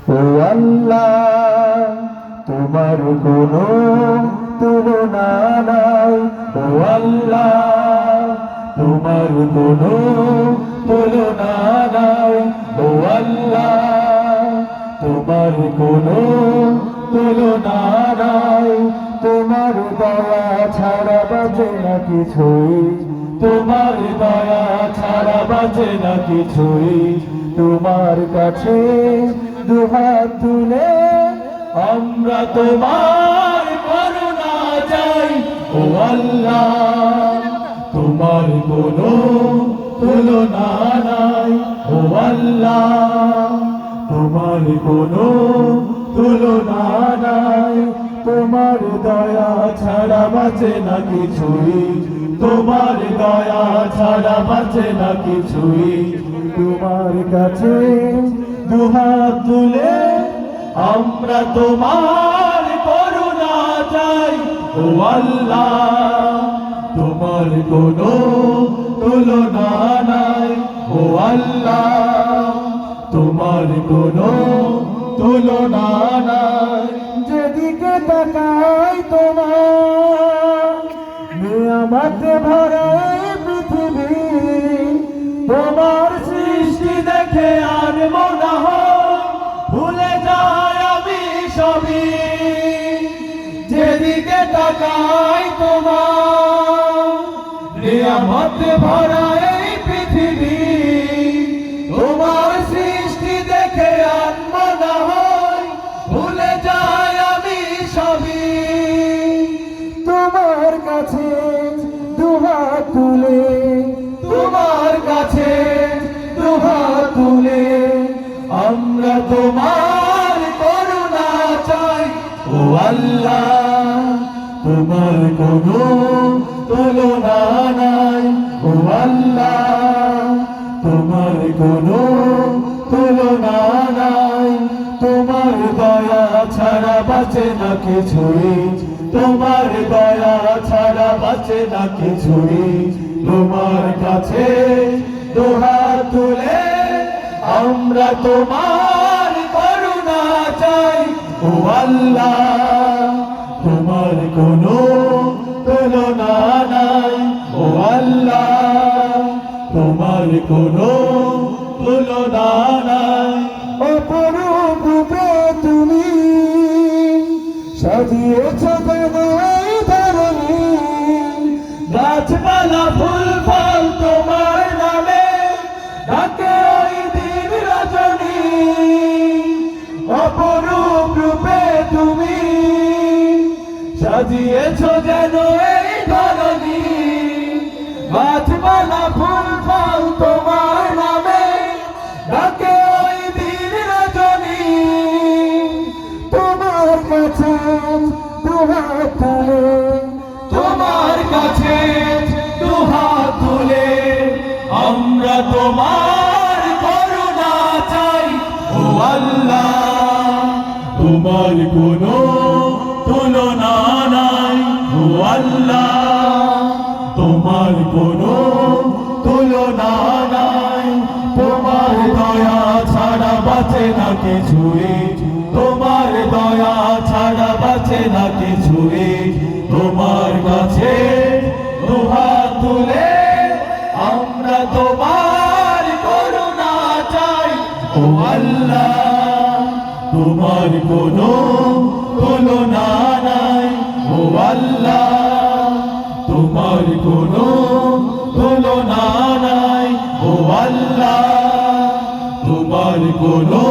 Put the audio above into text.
ও আল্লাহ তোমার কোনো তুলনা নাই। ও আল্লাহ তোমার কোনো তুলনা নাই। ও আল্লাহ তোমার কোনো তুলনা নাই। তোমার দয়া ছাড়া বাঁচে না কিছুই। তোমার দয়া ছাড়া বাঁচে না কিছুই। তোমার কাছে দুহাত তুলে আমরা তোমার করুণা চাই। ও আল্লাহ তোমার কোনো তুলনা নাই। ও আল্লাহ তোমার কোনো তুলনা নাই। তোমার দয়া ছাড়া বাঁচে না কিছুই। তোমার দয়া ছাড়া বাঁচে না কিছুই। তোমার কাছে দুহাত তুলে আমরা তোমার করুণা চাই। ও আল্লাহ তোমার কোনো তুলনা নাই। ও আল্লাহ তোমার কোনো তুলনা নাই। যেদিকে তাকাই তোমার নিয়ামতে ভরা এই পৃথিবী। তোমার সৃষ্টি দেখে আর মনে হয় ভুলে যায় আমি সবই। যেদিকে তাকাই তোমার নিয়ামতে ভরা এই পৃথিবী। তোমার সৃষ্টি দেখে আর মনে হয় ভুলে যায় আমি সবই। তোমার কাছে দুহাত তুলে, তোমার কাছে দুহাত তুলে আমরা তোমার করুণা চাই। ও আল্লাহ তোমার কোনো তুলনা নাই। ও আল্লাহ তোমার কোনো তুলনা নাই। তোমার দয়া ছাড়া বাঁচে না কিছুই। তোমার দয়া ছাড়া বাঁচে না কিছুই। তোমার কাছে দুহাত তুলে আমরা তোমার করুণা চাই। ও আল্লাহ তোমার কোনো তুলনা নাই। ও আল্লাহ তোমার কোনো তুলনা নাই। অপরূপ রূপে তুমি সাজিয়েছ এই ধরনী। গাছপালা ফুল ফল তোমার নামে ডাকে ওই দিন রজনী। অপরূপ রূপে তুমি সাজিয়েছ যেন এই ধরনী। গাছপালা ফুল ফল তোমার নামে ডাকে ওই দিন রজনী। তোমার কাছে দুহাত তুলে, তোমার কাছে দুহাত তুলে আমরা তোমার করুণা চাই। ও আল্লাহ তোমার কোনো তুলনা নাই। ও আল্লাহ তোমার কোনো তুলনা নাই। তোমার দয়া ছাড়া বাঁচে না কিছুই। তোমার দয়া ছাড়া বাঁচে না কিছুই। তোমার কাছে দুহাত তুলে আমরা তোমার করুণা চাই। ও আল্লাহ তোমার কোনো তুলনা নাই। ও আল্লাহ তোমার কোনো তুলনা নাই। ও আল্লাহ তোমার কোনো